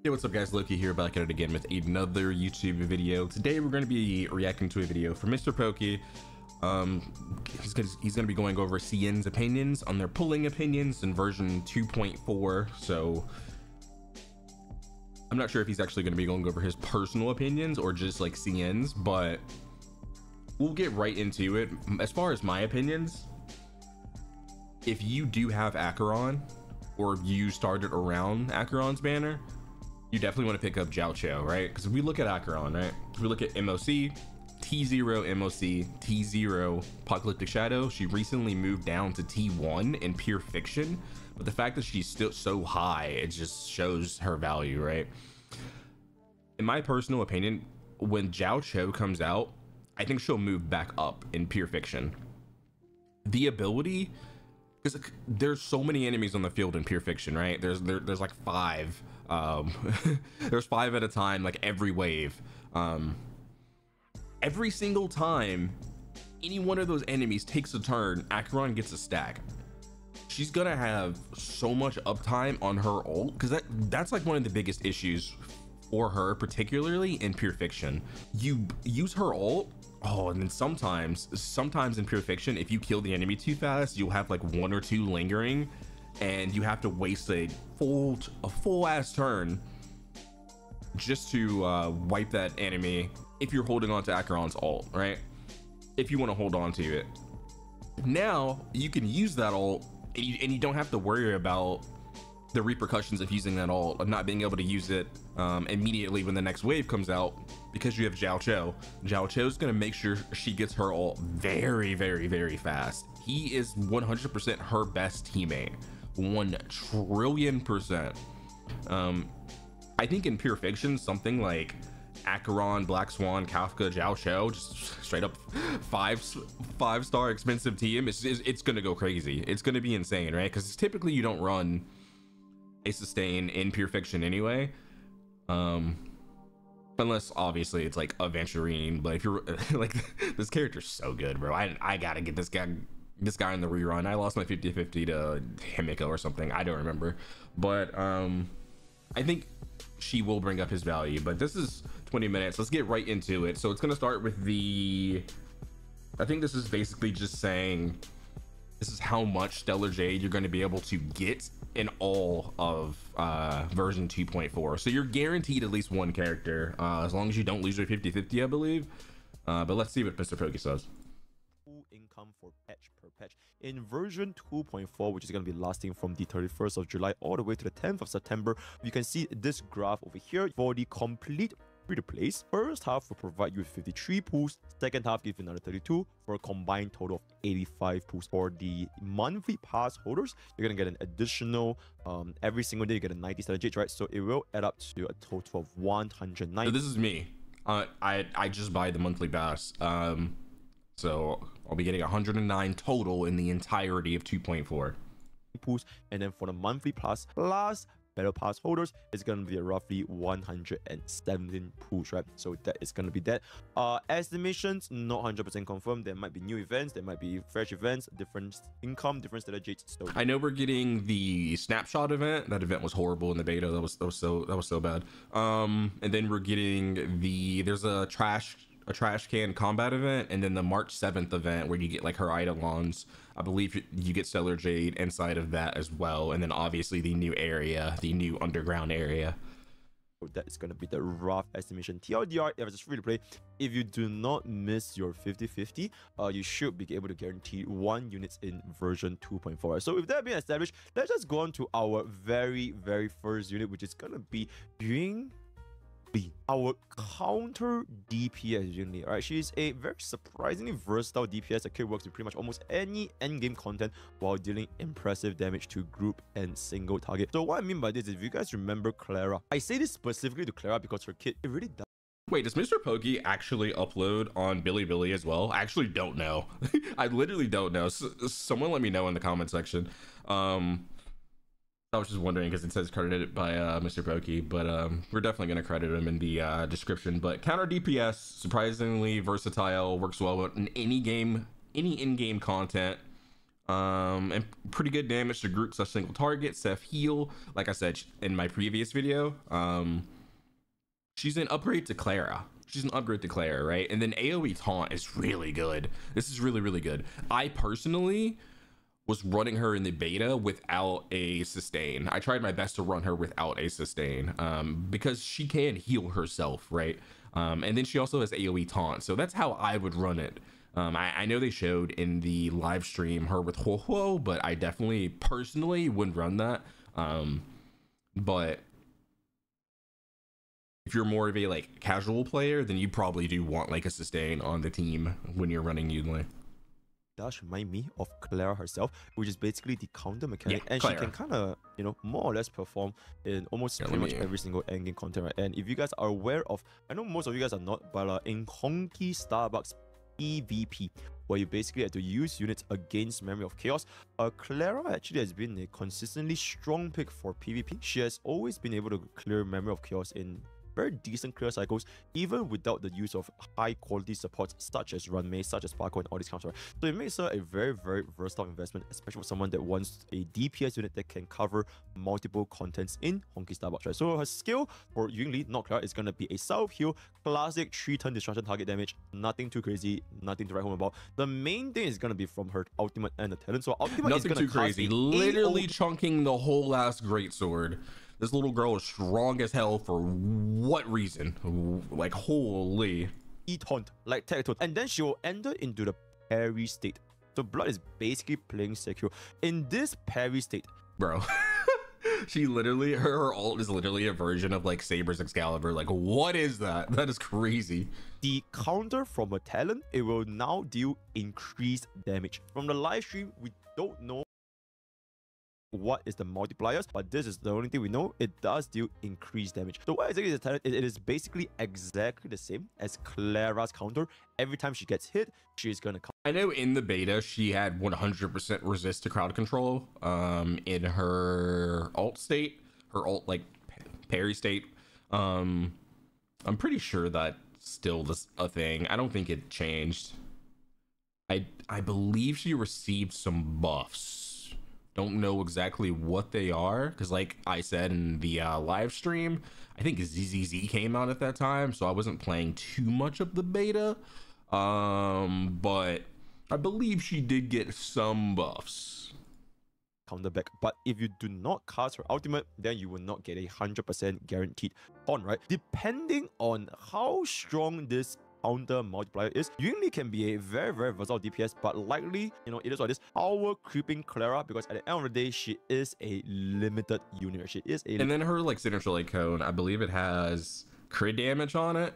Hey, what's up guys, Loki here, back at it again with another YouTube video. Today we're going to be reacting to a video from Mr. Pokey. He's going to be going over CN's opinions on their pulling opinions in version 2.4. So I'm not sure if he's actually going to be going over his personal opinions or just like CN's, but we'll get right into it. As far as my opinions, if you do have Acheron, or if you started around Acheron's banner, you definitely want to pick up Jioqui, right? Because if we look at Acheron, right? If we look at MOC, T0 MOC, T0 Apocalyptic Shadow, she recently moved down to T1 in Pure Fiction, but the fact that she's still so high, it just shows her value, right? In my personal opinion, when Jioqui comes out, I think she'll move back up in Pure Fiction. The ability, because there's so many enemies on the field in Pure Fiction, right? There's like 5. There's 5 at a time, like every wave. Every single time any one of those enemies takes a turn, Acheron gets a stack. She's gonna have so much uptime on her ult, because that's like one of the biggest issues for her, particularly in Pure Fiction. You use her ult, and then sometimes in Pure Fiction, if you kill the enemy too fast, you'll have like 1 or 2 lingering, and you have to waste a full ass turn just to wipe that enemy if you're holding on to Acheron's ult, right? If you want to hold on to it. Now you can use that ult and you don't have to worry about the repercussions of using that ult, of not being able to use it immediately when the next wave comes out, because you have Jioqui. Jioqui is going to make sure she gets her ult very, very, very fast. He is 100% her best teammate. 1,000,000,000,000%. I think in Pure Fiction, something like Acheron, Black Swan, Kafka, Jioqui, just straight up five-star expensive team, it's gonna go crazy. It's gonna be insane, right? Because typically you don't run a sustain in Pure Fiction anyway, unless obviously it's like Aventurine. But if you're like, this character's so good, bro. I gotta get this guy in the rerun. I lost my 50-50 to Himiko or something, I don't remember, but I think she will bring up his value. But this is 20 minutes, let's get right into it. So it's going to start with I think this is basically just saying this is how much Stellar Jade you're going to be able to get in all of version 2.4. So you're guaranteed at least 1 character, as long as you don't lose your 50-50, I believe. But let's see what Mr. Pokey says. Income for patch per patch in version 2.4, which is going to be lasting from the 31st of July all the way to the 10th of September. You can see this graph over here for the complete free-to-play. First half will provide you with 53 pools, second half give you another 32 for a combined total of 85 pools. For the monthly pass holders, you're gonna get an additional every single day you get a 90 Stellar Jade, right? So it will add up to a total of 109. So this is me. I just buy the monthly pass. So I'll be getting 109 total in the entirety of 2.4 pools. And then for the monthly plus battle pass holders, it's going to be roughly 117 pools, right? So that is going to be that. Estimations not 100% confirmed. There might be new events, there might be fresh events, different income, different Stellar Jades. So I know we're getting the snapshot event. That event was horrible in the beta. That was so bad. And then we're getting there's a trash can combat event, and then the March 7th event where you get like her eidolons. I believe you get Stellar Jade inside of that as well, and then obviously the new area, the new underground area. So that is going to be the rough estimation. TLDR, if it's free to play, if you do not miss your 50-50, you should be able to guarantee 1 units in version 2.4. So with that being established, let's just go on to our very first unit, which is going to be our counter DPS unit. All right, she's a very surprisingly versatile DPS that can work with pretty much almost any endgame content while dealing impressive damage to group and single target. So what I mean by this is, if you guys remember Clara, I say this specifically to Clara because her kit, it really does. Wait, does Mr. Pokey actually upload on Bilibili as well? I actually don't know. I literally don't know. Someone let me know in the comment section. I was just wondering because it says credited by Mr. Pokey, but we're definitely going to credit him in the description. But counter DPS, surprisingly versatile, works well in any game, any in-game content. And pretty good damage to groups or single target. Seth heal, like I said in my previous video. She's an upgrade to Clara. Right? And then AoE taunt is really good. This is really, really good. I personally was running her in the beta without a sustain. I tried my best to run her without a sustain, because she can heal herself, right? And then she also has AoE taunt, so that's how I would run it. I know they showed in the live stream her with Hoyo, but I definitely personally wouldn't run that. But if you're more of a like casual player, then you probably do want like a sustain on the team when you're running Yunli. Does remind me of Clara herself, which is basically the counter mechanic, and Clara. she can kind of, you know, more or less perform in almost pretty much every single endgame content, right? And if you guys are aware of, I know most of you guys are not, but in Honkai Star Rail PvP, where you basically have to use units against Memory of Chaos, Clara actually has been a consistently strong pick for PvP. She has always been able to clear Memory of Chaos in very decent clear cycles, even without the use of high quality supports such as Runmei, such as Sparkle, and all these counters. So it makes her a very, very versatile investment, especially for someone that wants a DPS unit that can cover multiple contents in Honkai Star Rail, right? So her skill for Yunli, not Clara, is going to be a self heal, classic 3-turn destruction target damage, nothing too crazy, nothing to write home about. The main thing is going to be from her ultimate and the talent. So ultimate nothing is too crazy, literally chunking the whole ass greatsword. This little girl is strong as hell for what reason? Like, holy. E-taunt, like tag taunt. And then she will enter into the parry state. So Blood is basically playing secure. In this parry state, bro, she literally, her ult is literally a version of like Saber's Excalibur. Like, what is that? That is crazy. The counter from a talent, it will now deal increased damage. From the live stream, we don't know what is the multipliers, but this is the only thing we know. It does deal increased damage. So what exactly is the talent? It is basically exactly the same as Clara's counter. Every time she gets hit, she's gonna come. I know in the beta she had 100% resist to crowd control in her ult state, her ult like parry state. I'm pretty sure that's still a thing. I don't think it changed. I believe she received some buffs. Don't know exactly what they are, because like I said in the live stream, I think ZZZ came out at that time, so I wasn't playing too much of the beta, but I believe she did get some buffs. Counter back, but if you do not cast her ultimate, then you will not get 100% guaranteed on, right? Depending on how strong this counter multiplier is, Yunli can be a very, very versatile DPS, but likely, you know, it is what it is. Power creeping Clara, because at the end of the day, she is a limited unit. She is a, and then her like signature light cone, I believe it has crit damage on it.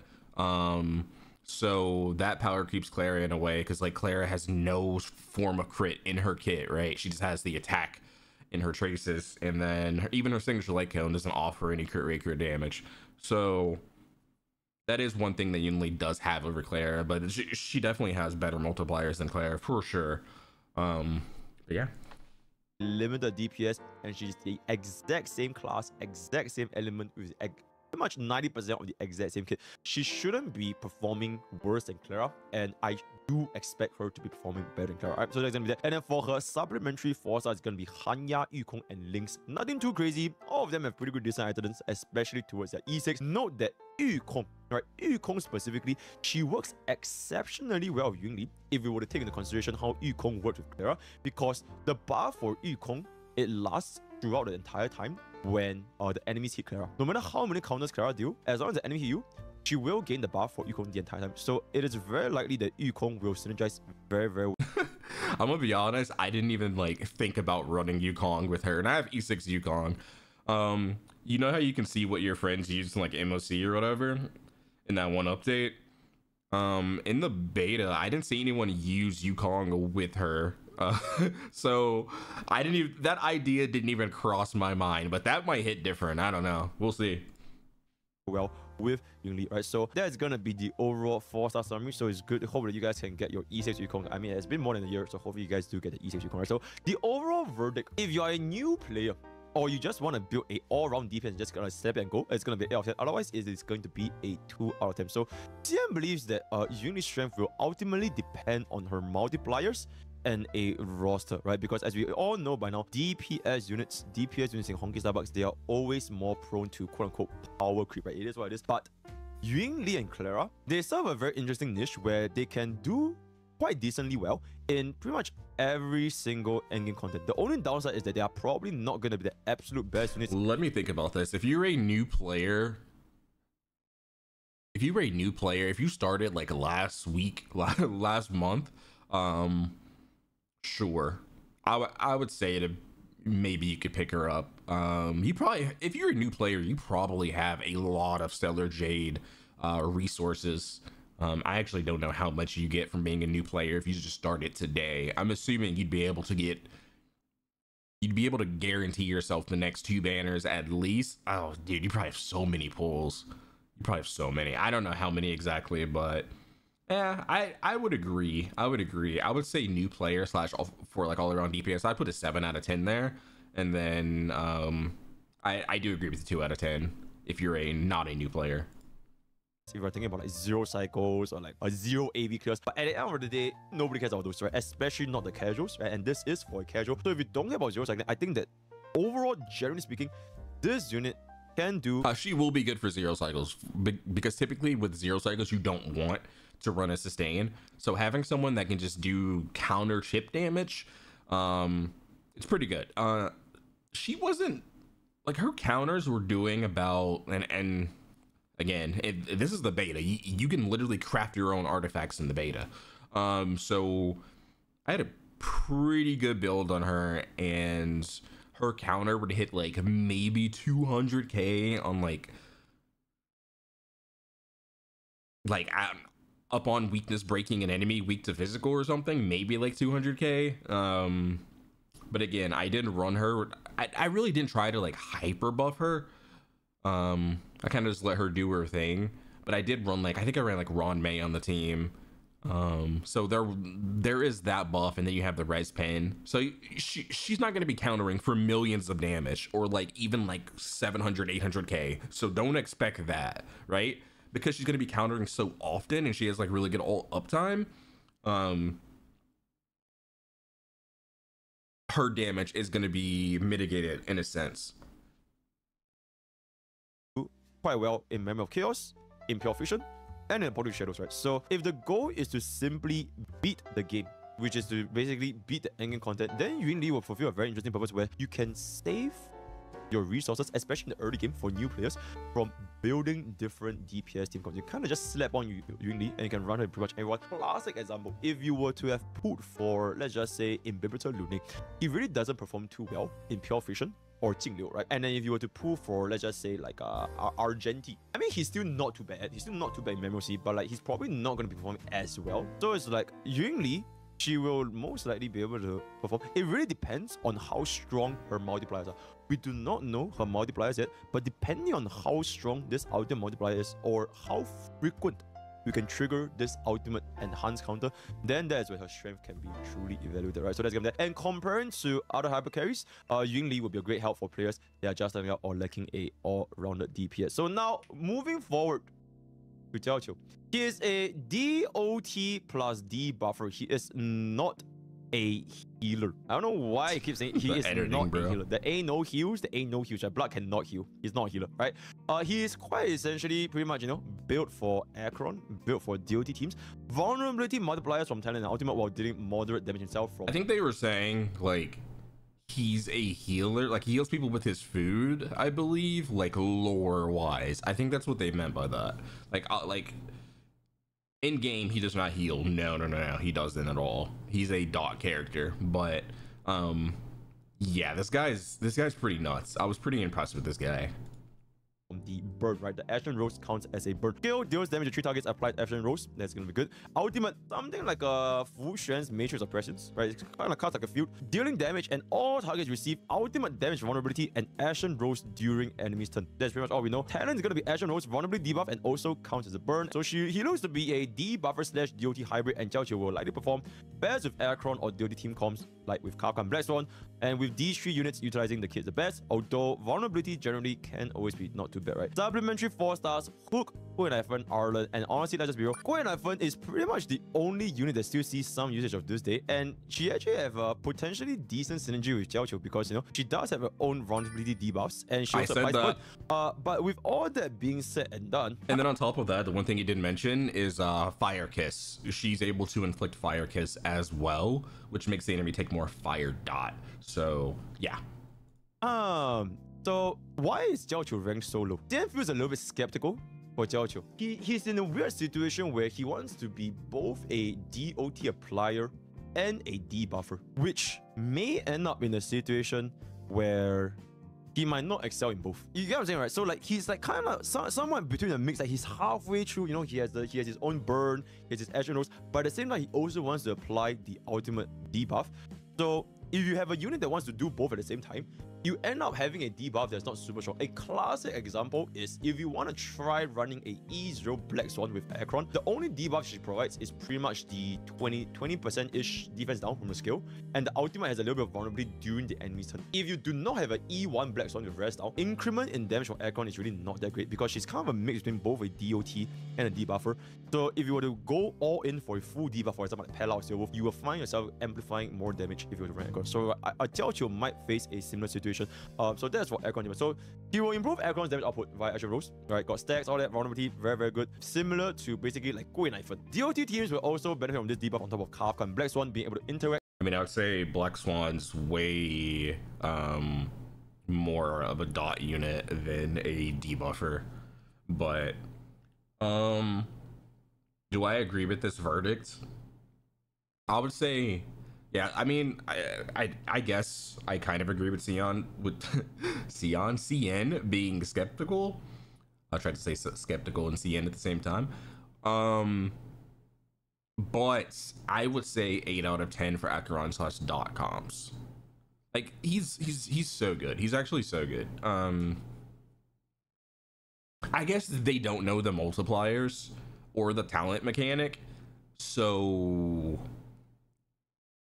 So that power keeps Clara in a way, because like Clara has no form of crit in her kit, right? She just has the attack in her traces, and then even her signature light cone doesn't offer any crit rate, crit damage. So that is one thing that Yunli does have over Clara, but she definitely has better multipliers than Clara for sure. But yeah, limited DPS, and she's the exact same class, exact same element with pretty much 90% of the exact same kit. She shouldn't be performing worse than Clara, and I do expect her to be performing better than Clara. Right, so that's gonna be that. And then for her supplementary 4-star, it's gonna be Hanya, Yukong, and Lynx. Nothing too crazy. All of them have pretty good design items, especially towards their E6. Note that Yukong, right? Yukong specifically, she works exceptionally well with Yunli if we were to take into consideration how Yukong works with Clara, because the buff for Yukong, it lasts throughout the entire time when the enemies hit Clara. No matter how many counters Clara deal, as long as the enemy hit you, she will gain the buff for Yukong the entire time. So it is very likely that Yukong will synergize very, very well. I'm gonna be honest, I didn't even like think about running Yukong with her, and I have E6 Yukong. You know how you can see what your friends use in like MOC or whatever in that one update? In the beta, I didn't see anyone use Yukong with her. So I didn't even, that idea didn't even cross my mind, but that might hit different. I don't know. We'll see. Well, with Yunli, right? So that's gonna be the overall 4-star summary. So it's good. Hope that you guys can get your E6 Yukong. I mean, it's been more than a year, so hopefully you guys do get the E6 Yukong, right? So the overall verdict, if you are a new player, or you just want to build a all-round defense, just gonna step and go, it's gonna be 8 out of 10. Otherwise, it is going to be a 2 out of 10. So CM believes that Yunli's strength will ultimately depend on her multipliers and a roster, right? Because as we all know by now, DPS units in Honkai Star Bucks, they are always more prone to quote-unquote power creep, right? It is what it is. But Ying Li and Clara, they serve a very interesting niche where they can do quite decently well in pretty much every single endgame content. The only downside is that they are probably not going to be the absolute best units. Let me think about this. If you're a new player, if you started like last week, last month, sure, I would say to maybe you could pick her up. You probably, if you're a new player, you probably have a lot of Stellar Jade resources. I actually don't know how much you get from being a new player if you just started today. I'm assuming you'd be able to guarantee yourself the next 2 banners at least. Oh, dude, you probably have so many pulls. You probably have so many. I don't know how many exactly, but yeah, I would agree. I would say new player slash for like all around DPS. I'd put a 7 out of 10 there, and then I do agree with the 2 out of 10 if you're not a new player. If you're thinking about like 0 cycles or like a 0 AV clears, but at the end of the day, nobody cares about those, right? Especially not the casuals, right? And this is for a casual. So if you don't care about 0 cycling, I think that overall, generally speaking, this unit can do. She will be good for 0 cycles because typically with 0 cycles, you don't want to run a sustain. So having someone that can just do counter chip damage, it's pretty good. She wasn't like, her counters were doing about, and again, this is the beta. You can literally craft your own artifacts in the beta. So I had a pretty good build on her, and her counter would hit like maybe 200k on like up on weakness breaking an enemy weak to physical or something, maybe like 200k. But again, I didn't run her. I really didn't try to like hyper buff her. I kind of just let her do her thing, but I did run like, I think I ran like Ron May on the team. So there is that buff, and then you have the res pen. So she's not going to be countering for millions of damage or like even like 700, 800k. So don't expect that, right? Because she's going to be countering so often and she has like really good ult uptime. Her damage is going to be mitigated in a sense. Quite well in Memory of Chaos, in Pure Fusion, and in Body Shadows, right? So if the goal is to simply beat the game, which is to basically beat the endgame content, then Ying Li will fulfill a very interesting purpose where you can save your resources, especially in the early game for new players, from building different DPS team comps. You kind of just slap on Ying Li and you can run it pretty much everyone. Classic example, if you were to have pulled for, let's just say, Imbibitor Lune, he really doesn't perform too well in Pure Fusion or Jingliu, right? And then if you were to pull for, let's just say, like Argenti, I mean, he's still not too bad. He's still not too bad in Memory, but like he's probably not going to be performing as well. So it's like Ying Li, she will most likely be able to perform. It really depends on how strong her multipliers are. We do not know her multipliers yet, but depending on how strong this ultimate multiplier is or how frequent you can trigger this ultimate enhanced counter, then that's where her strength can be truly evaluated, right? So that's that. And comparing to other hyper carries, Ying Li will be a great help for players that are just starting out or lacking a all-rounded DPS. So now, moving forward to Jioqui, he is a DOT plus D buffer. He is not a healer. I don't know why he keeps saying he is not a healer. There ain't no heals. There ain't no heals. Blood cannot heal. He's not a healer, right? He is quite essentially pretty much, you know, built for Acheron, built for DOT teams. Vulnerability multipliers from talent and ultimate while dealing moderate damage himself from. I think they were saying like he's a healer, like he heals people with his food, I believe, like lore wise. I think that's what they meant by that. Like in game, he does not heal. No, he doesn't at all. He's a dot character, but yeah, this guy's pretty nuts. I was pretty impressed with this guy. The bird, right? The Acheron Rose counts as a bird. Skill deals damage to 3 targets applied Acheron Rose. That's gonna be good. Ultimate, something like a Fu Xuan's Matrix of Presence, right? It's kind of cuts like a field. Dealing damage and all targets receive ultimate damage vulnerability and Acheron Rose during enemy's turn. That's pretty much all we know. Talent is gonna be Acheron Rose vulnerability debuff and also counts as a burn. So he looks to be a debuffer slash DOT hybrid, and Jioqui will likely perform best with Acheron or DOT team comps like with Kafka and Black Swan, and with these 3 units utilizing the kit the best, although vulnerability generally can always be not too bad, right? Supplementary 4 stars, Hook, Hoyo, Arlen, and honestly, let's just be real, Hoyo is pretty much the only unit that still sees some usage of this day, and she actually have a potentially decent synergy with Jioqui because, you know, she does have her own vulnerability debuffs, and she also applies point. But with all that being said and done... And then on top of that, the one thing you didn't mention is Fire Kiss. She's able to inflict Fire Kiss as well, which makes the enemy take more fire dot. So, yeah. So why is Jioqui ranked so low? Dan feels a little bit skeptical for Jioqui. He's in a weird situation where he wants to be both a DOT applier and a debuffer, which may end up in a situation where he might not excel in both. You get what I'm saying, right? So like he's like kind of somewhat between a mix. Like he's halfway through. You know, he has his own burn, he has his Acheron rose, but at the same time he also wants to apply the ultimate debuff. So if you have a unit that wants to do both at the same time, you end up having a debuff that's not super strong. A classic example is if you want to try running a E0 Black Swan with Acheron, the only debuff she provides is pretty much the 20%-ish defense down from the skill, and the ultimate has a little bit of vulnerability during the enemy's turn. If you do not have an E1 Black Swan with rest down, increment in damage from Acheron is really not that great because she's kind of a mix between both a DOT and a debuffer. So if you were to go all in for a full debuff, for example, like Pella or Steelwolf, you will find yourself amplifying more damage if you were to run Acheron. So I tell you might face a similar situation. So that's for Acheron. So he will improve Acheron's damage output via Acheron Rose, right? Got stacks, all that, vulnerability, very, very good. Similar to basically like Hoyo. DOT teams will also benefit from this debuff on top of Kafka and Black Swan being able to interact. I mean, I would say Black Swan's way more of a dot unit than a debuffer, but do I agree with this verdict? I would say, yeah. I mean, I guess I kind of agree with Sion with CN being skeptical. I tried to say skeptical and CN at the same time. But I would say 8 out of 10 for Acheron / dot comps. Like he's so good. He's actually so good. I guess they don't know the multipliers or the talent mechanic, so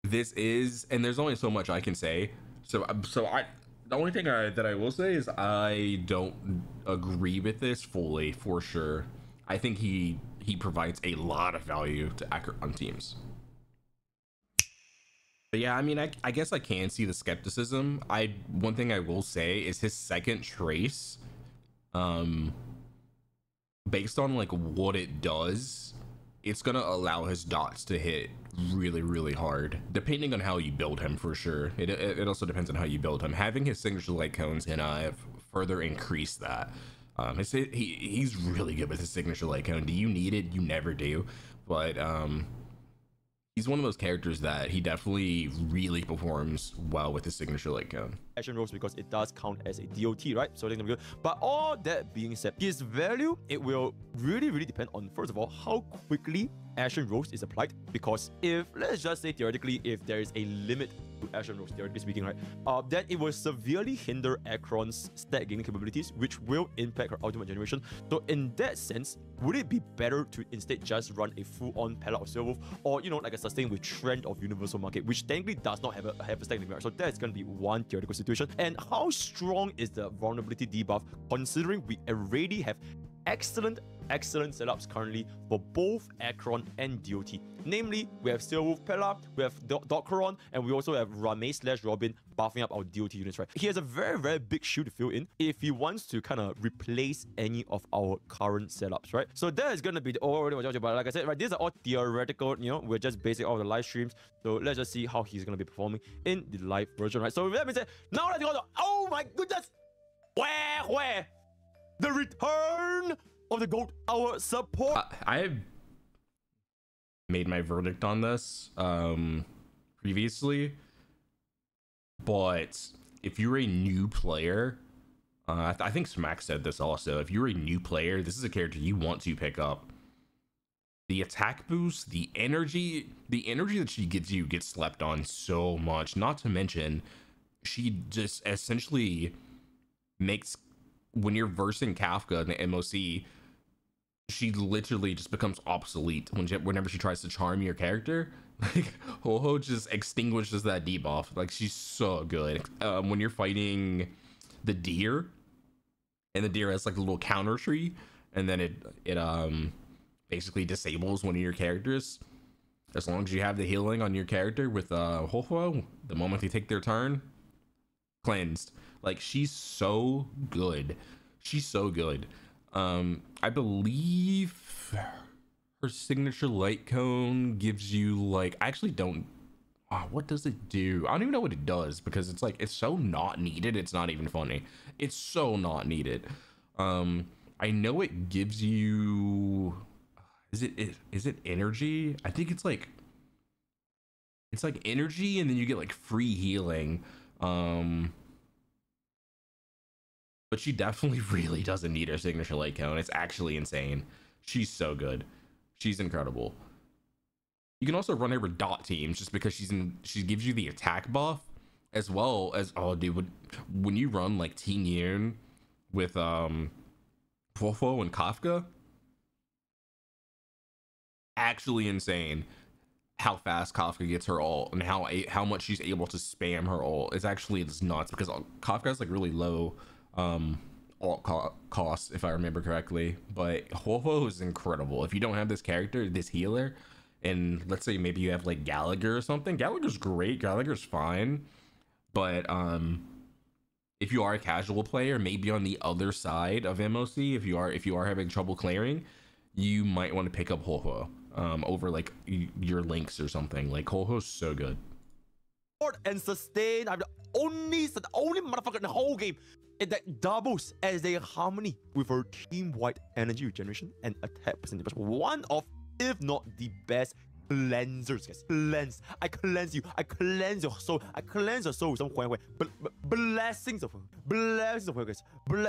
this is, and there's only so much I can say. So the only thing that I will say is I don't agree with this fully, for sure. I think he provides a lot of value to Acheron teams. But yeah, I mean, I guess I can see the skepticism. One thing I will say is his second trace, based on like what it does, it's gonna allow his dots to hit really, really hard, depending on how you build him, for sure. It also depends on how you build him. Having his signature light cones and further increase that. He's really good with his signature light cone. Do you need it? You never do. But he's one of those characters that he definitely really performs well with his signature light cone. Action rolls because it does count as a DOT, right? So that's gonna be good. But all that being said, his value, it will really, really depend on, first of all, how quickly Action Rose is applied. Because if, let's just say theoretically, if there is a limit to Action Rose, theoretically speaking, right, then it will severely hinder Acheron's stat gaining capabilities, which will impact her ultimate generation. So in that sense, would it be better to instead just run a full-on Pella or Steelwolf, or, you know, like a sustain with Trend of Universal Market, which technically does not have a stat limit, right? So that's going to be one theoretical situation. And how strong is the vulnerability debuff, considering we already have excellent setups currently for both Acheron and DOT. Namely, we have Steelwolf Pella, we have Acheron, and we also have Rame / Robin buffing up our DOT units, right? He has a very, very big shoe to fill in if he wants to kind of replace any of our current setups, right? So that is going to be the overall judgment. But like I said, right, these are all theoretical, you know, we're just basing all the live streams. So let's just see how he's going to be performing in the live version, right? So with that being said, now let's go to, oh my goodness, where? The return of the GOAT, our support. I have made my verdict on this previously, but if you're a new player, I think Smack said this also, if you're a new player, this is a character you want to pick up. The attack boost, the energy that she gives you gets slept on so much. Not to mention, she just essentially makes, when you're versing Kafka in the MOC, she literally just becomes obsolete whenever she tries to charm your character. Like, Hoyo just extinguishes that debuff. Like, she's so good. When you're fighting the deer, and the deer has like a little counter tree, and then it basically disables one of your characters. As long as you have the healing on your character with Hoyo, the moment they take their turn, cleansed. Like, she's so good. She's so good. I believe her signature light cone gives you like, I actually don't, what does it do? I don't even know what it does, because it's like, it's so not needed, it's not even funny. It's so not needed. I know it gives you, is it energy? I think it's like energy, and then you get like free healing. But she definitely really doesn't need her signature light cone. It's actually insane. She's so good. She's incredible. You can also run her with dot teams just because she gives you the attack buff, as well as, oh dude, when you run like Team Yoon with Fofo and Kafka, actually insane how fast Kafka gets her ult and how much she's able to spam her ult. It's nuts, because Kafka's like really low ult cost, if I remember correctly, but Hoyo is incredible. If you don't have this character, this healer, and let's say maybe you have like Gallagher or something, Gallagher's great, Gallagher's fine, but if you are a casual player, maybe on the other side of MOC, if you are having trouble clearing, you might want to pick up Hoyo over like your links or something. Like, Hoyo's so good. And sustain. I'm the only motherfucker in the whole game that doubles as a harmony with her team-wide energy regeneration and attack percentage. One of, if not the best cleansers, guys. Cleanse. I cleanse you. I cleanse your soul. I cleanse your soul with some blessings of Hoyo, guys.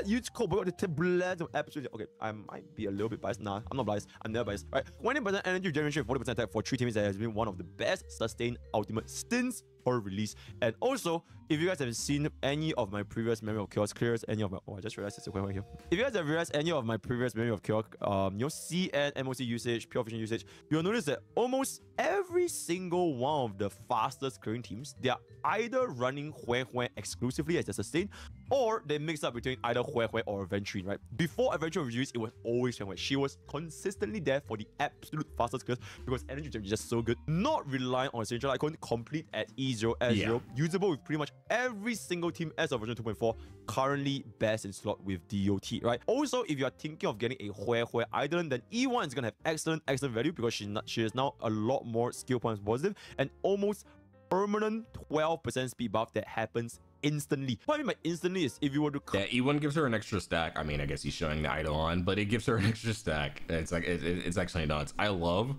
You call the blessings of absolutely. Okay, I might be a little bit biased. Nah, I'm not biased. I'm never biased. Right, 20% energy regeneration, 40% attack for 3 teams that has been one of the best sustained ultimate since her release. And also, if you guys have seen any of my previous Memory of Chaos clears, any of my, I just realized it's a question here. If you guys have realized any of my previous Memory of Chaos, CN, MOC usage, pure vision usage, you'll notice that almost every single one of the fastest clearing teams, they are either running Hoyo exclusively as a sustain, or they mix up between either Hoyo or Aventurine, right? Before Aventurine was released, it was always Hoyo. She was consistently there for the absolute fastest clears because energy gem is just so good. Not relying on a signature icon, complete at E0, S0, usable with pretty much every single team as of version 2.4, currently best in slot with DOT, right? Also, if you are thinking of getting a Hoyo Idol, then E1 is going to have excellent value because she is now a lot more skill points positive and almost permanent 12% speed buff that happens instantly. What I mean by instantly is if you were to... Yeah, E1 gives her an extra stack. I mean, I guess he's showing the idol on, but it gives her an extra stack. It's like, it's actually nuts. I love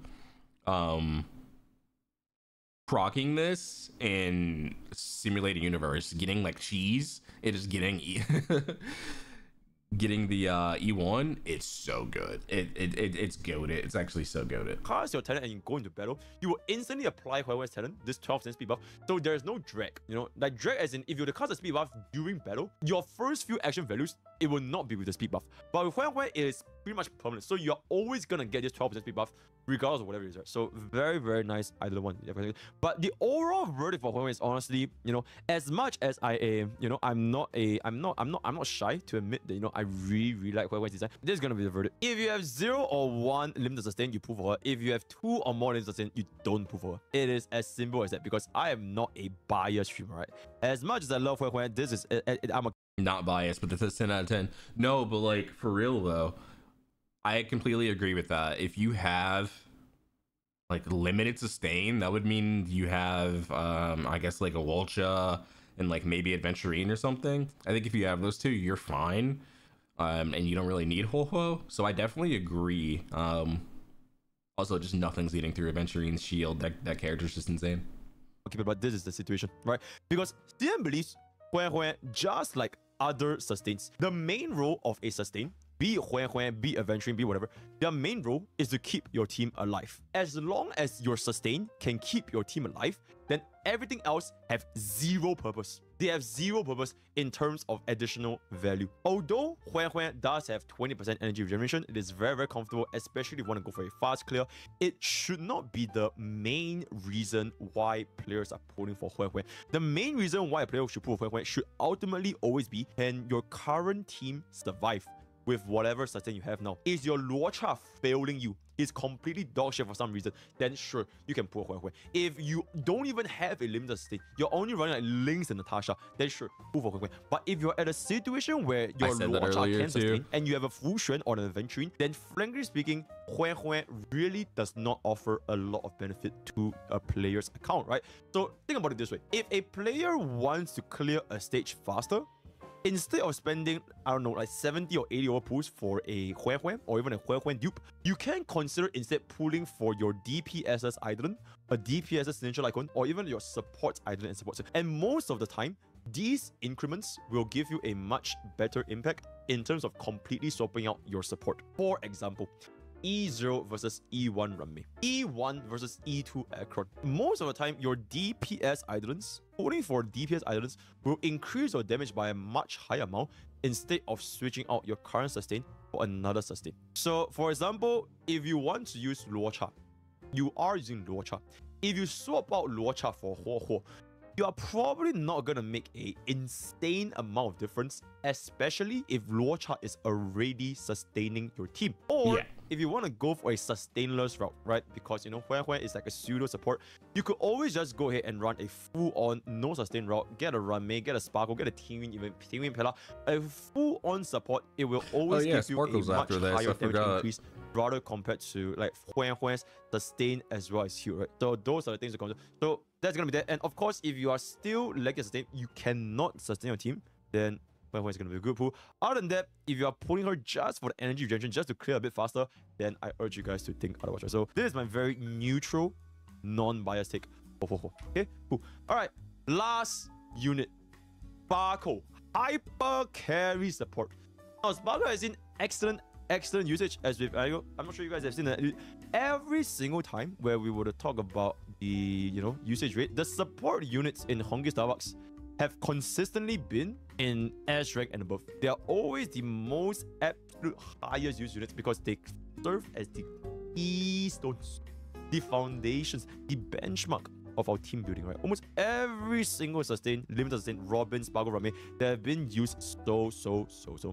proccing this in simulated universe, getting like cheese. It is getting getting the E1. It's so good. It's goated. It's actually so goated. Cast your talent and you go into battle, you will instantly apply Hoyo's talent, this 12% speed buff. So there's no drag. You know, like drag as in if you were to cast a speed buff during battle, your first few action values, it will not be with the speed buff. But with Hoyo, it is pretty much permanent. So you're always gonna get this 12% speed buff regardless of whatever it is, right? So very, very nice either one. But the overall verdict for Hoyo is honestly, you know, as much as I am, you know, I'm not shy to admit that, you know, I really like Hoyo's design. This is gonna be the verdict. If you have 0 or 1 limited sustain, you pull for her. If you have 2 or more limited sustain, you don't pull for her. It is as simple as that, because I am not a biased streamer, right? As much as I love Hoyo, this is I'm a not biased, but this is 10 out of 10. No, but like for real though, I completely agree with that. If you have like limited sustain, that would mean you have I guess like a Wolcha and like maybe Aventurine or something. I think if you have those two, you're fine. And you don't really need Hoyo. So I definitely agree. Also, just nothing's leading through Aventurine's shield. That character's just insane. Okay, but this is the situation, right? Because CN believes Hoyo, just like other sustains, the main role of a sustain, be it Hoyo, be it Aventurine, be whatever, their main role is to keep your team alive. As long as your sustain can keep your team alive, then everything else have zero purpose. They have zero purpose in terms of additional value. Although Hoyo does have 20% energy regeneration, it is very, very comfortable, especially if you want to go for a fast clear. It should not be the main reason why players are pulling for Hoyo. The main reason why a player should pull for Hoyo should ultimately always be, can your current team survive? with whatever sustain you have now. Is your Luocha failing you? Is completely dog shit for some reason? Then sure, you can pull Hui Hui. If you don't even have a limited sustain, you're only running like Lynx and Natasha, then sure, pull for Hui Hui. But if you're at a situation where your Luocha can sustain and you have a Fu Xuan or an Aventurine, then frankly speaking, Hui Hui really does not offer a lot of benefit to a player's account, right? So think about it this way. If a player wants to clear a stage faster, instead of spending, I don't know, like 70 or 80 over pulls for a Hui Hui or even a Hui Hui dupe, you can consider instead pulling for your DPS's Idolin, a DPS's Signature Icon, or even your support Idolin and support. And most of the time, these increments will give you a much better impact in terms of completely swapping out your support. For example, E0 versus E1 Ranmei, E1 versus E2 Acheron. Most of the time, your DPS Idolins, pulling for DPS Idolins, will increase your damage by a much higher amount instead of switching out your current sustain for another sustain. So, for example, if you want to use Luocha, you are using Luocha. If you swap out Luocha for Huo, you are probably not going to make an insane amount of difference, especially if Luocha is already sustaining your team. Or if you want to go for a sustainless route, right? Because, you know, Hui Hui is like a pseudo support. You could always just go ahead and run a full-on, no sustain route, get a Ranmei, get a Sparkle, get a Tingwin, even Tingwin Pella. A full-on support, it will always give you a much higher damage increase rather compared to like Hui Hui's sustain as well as heal, right? So those are the things to consider. So that's going to be that. And of course, if you are still lacking sustain, you cannot sustain your team, then Hui Hui is going to be a good pull. Other than that, if you are pulling her just for the energy regeneration, just to clear a bit faster, then I urge you guys to think otherwise. Right? So this is my very neutral, non-biased take. Okay, cool. All right, last unit, Sparkle, hyper carry support. Now, Sparkle has seen excellent usage as with I'm not sure you guys have seen that every single time where we were to talk about the usage rate, the support units in Honkai Star Rail have consistently been in S rank and above. They are always the most absolute highest used units because they serve as the keystones, the foundations, the benchmark of our team building, right? Almost every single sustain, limited sustain, Robin, Sparkle, Ranmei, they have been used so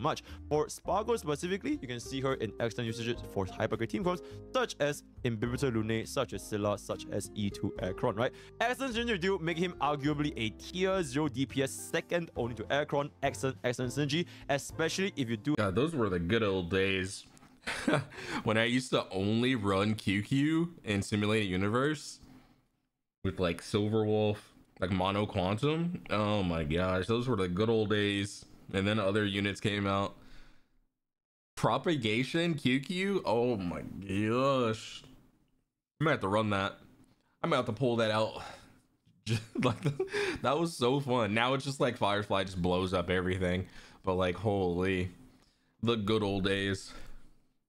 much. For Sparkle specifically, you can see her in excellent usages for hypergrid team comps, such as Imbibitor Lune, such as Scylla, such as E2 Acheron, right? Excellent synergy dude, making him arguably a tier 0 DPS, second only to Acheron. Excellent synergy, especially if you do. Yeah, those were the good old days. When I used to only run QQ in Simulated Universe with like Silver Wolf, like Mono Quantum. Oh my gosh, those were the good old days. And then other units came out. Propagation QQ. Oh my gosh, I'm gonna have to run that. I'm gonna have to pull that out. Just like that was so fun. Now it's just like Firefly just blows up everything. But like, holy, the good old days.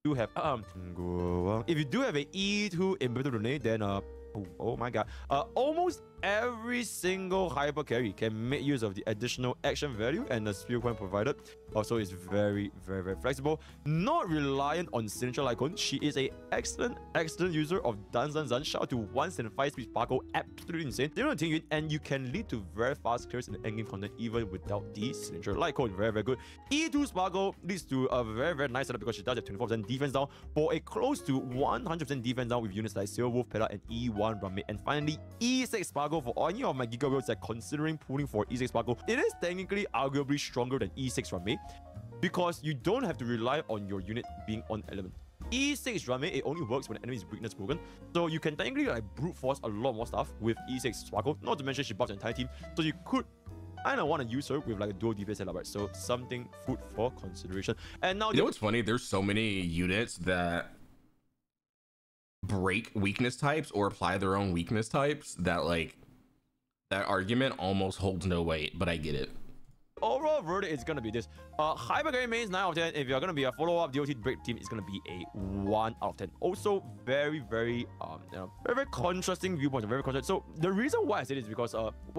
You have if you do have a E2 Imbibitor Lune, then oh my god, almost every single hyper carry can make use of the additional action value and the skill point provided. Also, is very flexible, not reliant on signature icon. She is a excellent user of Zan. Shout out to 175 speed Sparkle, absolutely insane. And you can lead to very fast clears in the endgame content even without the signature icon. Very good. E2 Sparkle leads to a very nice setup because she does have 24% defense down for a close to 100% defense down with units like Silver Wolf, Pella, and E1 Ranmei. And finally, E6 Sparkle for any of my Giga Wheels that considering pulling for E6 Sparkle. It is technically arguably stronger than E6 Ranmei because you don't have to rely on your unit being on element. E6 Ranmei, it only works when the enemy's weakness broken, so you can technically like brute force a lot more stuff with E6 Sparkle. Not to mention she buffs the entire team, so you could kind of want to use her with like a dual DPS setup, right? So something food for consideration. And now you know what's funny? There's so many units that break weakness types or apply their own weakness types that like that argument almost holds no weight, but I get it. Overall verdict is gonna be this: hyper carry mains 9 out of 10. If you're gonna be a follow-up DOT break team, it's gonna be a 1 out of 10. Also, very contrasting viewpoints. Very contrasting. So the reason why I say this is because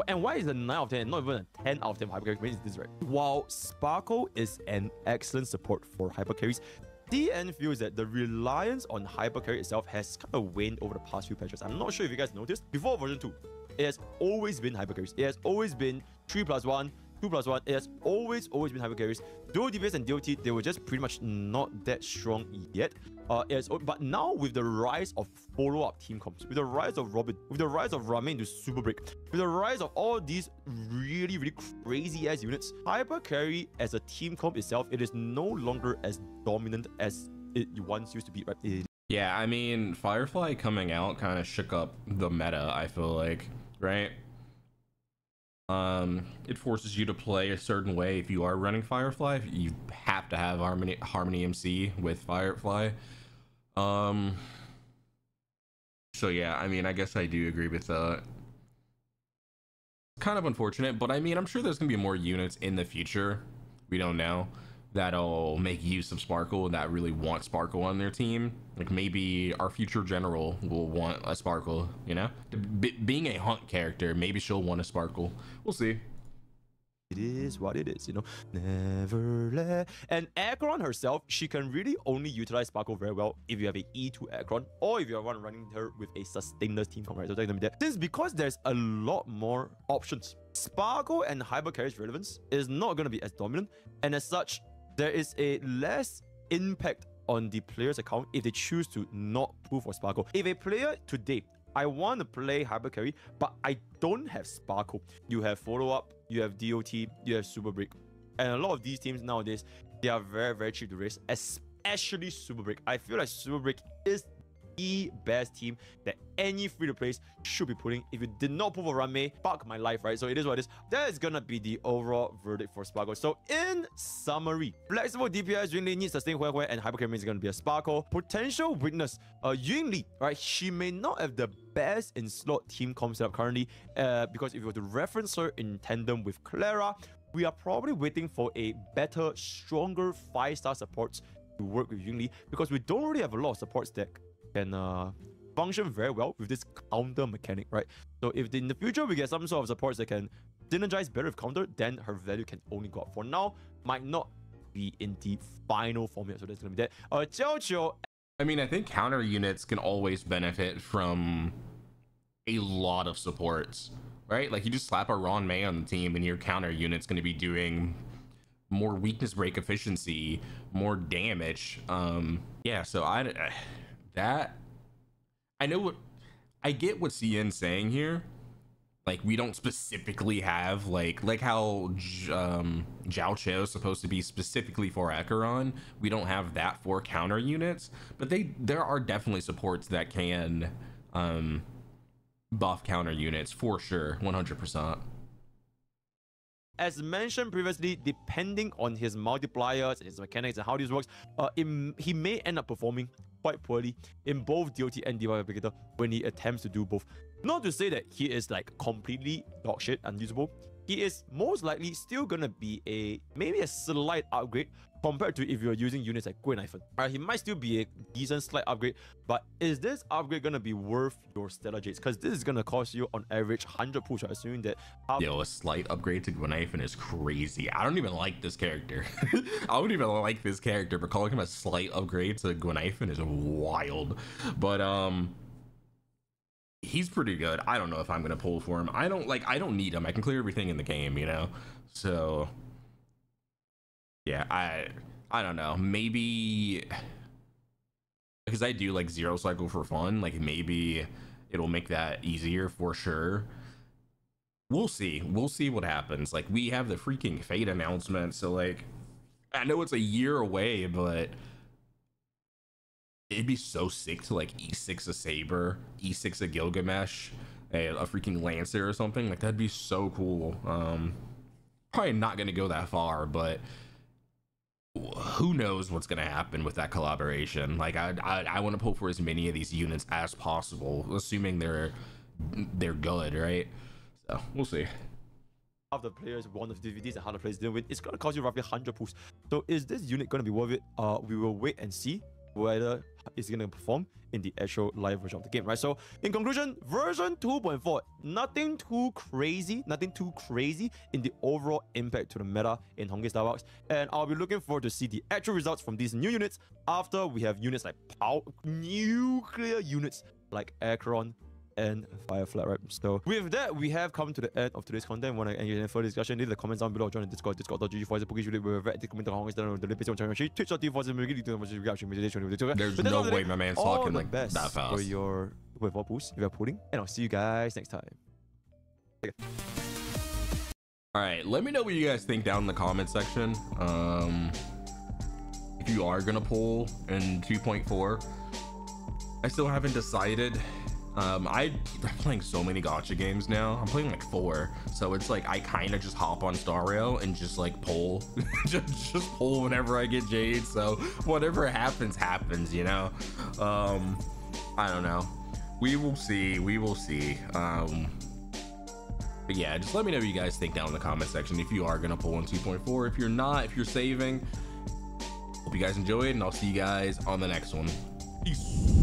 and why is a 9 out of 10 and not even a 10 out of 10 hyper carry mains is this, right? While Sparkle is an excellent support for hyper carries, DN feels that the reliance on hyper carry itself has kind of waned over the past few patches. I'm not sure if you guys noticed. Before version 2, it has always been hyper carries. It has always been 3+1, 2+1. It has always been hyper carries. Dual DPS and DOT, they were just pretty much not that strong yet. But now with the rise of follow-up team comps, with the rise of Robin, with the rise of Ramen into Super Break, with the rise of all these really crazy ass units, hyper carry as a team comp itself, it is no longer as dominant as it once used to be, right? Yeah, I mean, Firefly coming out kind of shook up the meta, I feel like, right? It forces you to play a certain way. If you are running Firefly, you have to have Harmony MC with Firefly. So yeah, I mean, I guess I do agree with that. Kind of unfortunate, but I mean, I'm sure there's gonna be more units in the future, we don't know, that'll make use of Sparkle, that really want Sparkle on their team. Like maybe our future general will want a Sparkle, you know? Being a hunt character, maybe she'll want a Sparkle. We'll see. It is what it is, you know. Never let. And Acheron herself, she can really only utilize Sparkle very well if you have a E2 Acheron, or if you're running her with a sustainless team comp, right? So that's gonna be that. Since because there's a lot more options, Sparkle and hyper carry's relevance is not gonna be as dominant, and as such, there is a less impact on the player's account if they choose to not pull for Sparkle. If a player today, I want to play hyper carry, but I don't have Sparkle. You have follow-up, you have DOT, you have Super Break. And a lot of these teams nowadays, they are very cheap to race, especially Super Break. I feel like Super Break is the best team that any free-to-plays should be putting. If you did not pull for Rame, fuck my life, right? So it is what it is. That is gonna be the overall verdict for Sparkle. So in summary, flexible DPS Yunli needs sustain Hue and hyper carry is gonna be a Sparkle. Potential weakness, Yunli, right? She may not have the best in slot team comp setup currently, because if you were to reference her in tandem with Clara, we are probably waiting for a better, stronger 5-star supports to work with Yunli, because we don't really have a lot of supports that can function very well with this counter mechanic, right? So if in the future we get some sort of supports that can synergize better with counter, then her value can only go up. For now, might not be in the final form yet, so that's gonna be that. Jioqui. I mean, I think counter units can always benefit from a lot of supports, right? Like you just slap a Ron May on the team and your counter unit's going to be doing more weakness break efficiency, more damage. Yeah, so I know what I get what CN's saying here. Like we don't specifically have like how Jioqui is supposed to be specifically for Acheron. We don't have that for counter units, but there are definitely supports that can buff counter units for sure, 100%. As mentioned previously, depending on his multipliers and his mechanics and how this works, he may end up performing quite poorly in both DOT and DY Replicator when he attempts to do both. Not to say that he is like completely dogshit, unusable. He is most likely still gonna be maybe a slight upgrade compared to if you're using units like Gwen-Iphon. He might still be a decent slight upgrade, but is this upgrade gonna be worth your Stellar Jades? Because this is gonna cost you on average 100 push, assuming that... Yo, a slight upgrade to Gwen-Iphon is crazy. I don't even like this character. I don't even like this character, but calling him a slight upgrade to Gwen-Iphon is wild. But he's pretty good. I don't know if I'm gonna pull for him. I don't need him. I can clear everything in the game, you know? So yeah, I don't know. Maybe because I do like Zero Cycle for fun, like maybe it'll make that easier for sure. We'll see what happens. Like we have the freaking Fate announcement, so like I know it's a year away, but it'd be so sick to like E6 a Saber, E6 a Gilgamesh, a freaking Lancer or something. Like that'd be so cool. Probably not gonna go that far, but who knows what's gonna happen with that collaboration. Like I want to pull for as many of these units as possible, assuming they're good, right? So we'll see. Half the players won the DVDs and how the players didn't win. It's gonna cost you roughly 100 pools. So is this unit gonna be worth it? We will wait and see whether it's gonna perform in the actual live version of the game, right? So in conclusion, version 2.4, nothing too crazy in the overall impact to the meta in Honkai Star Rail, and I'll be looking forward to see the actual results from these new units after we have units like nuclear units like Acheron, and Firefly, right? So with that, we have come to the end of today's content. Want to engage in further discussion? Leave the comments down below. Join the Discord, discord.gg for the Pokemon. We're very active. Comment on Honkai Star Rail. The link is on channel. Twitch.tv for the There's no way my man's talking like that fast. For your boost, if you're pulling, and I'll see you guys next time. All right, let me know what you guys think down in the comment section. If you are gonna pull in 2.4, I still haven't decided. I'm playing so many gacha games now. I'm playing like 4, so it's like I kind of just hop on Star Rail and just like pull, just pull whenever I get Jade. So whatever happens, you know. I don't know. We will see. But yeah, just let me know what you guys think down in the comment section if you are gonna pull in 2.4. If you're not, if you're saving. Hope you guys enjoyed, and I'll see you guys on the next one. Peace.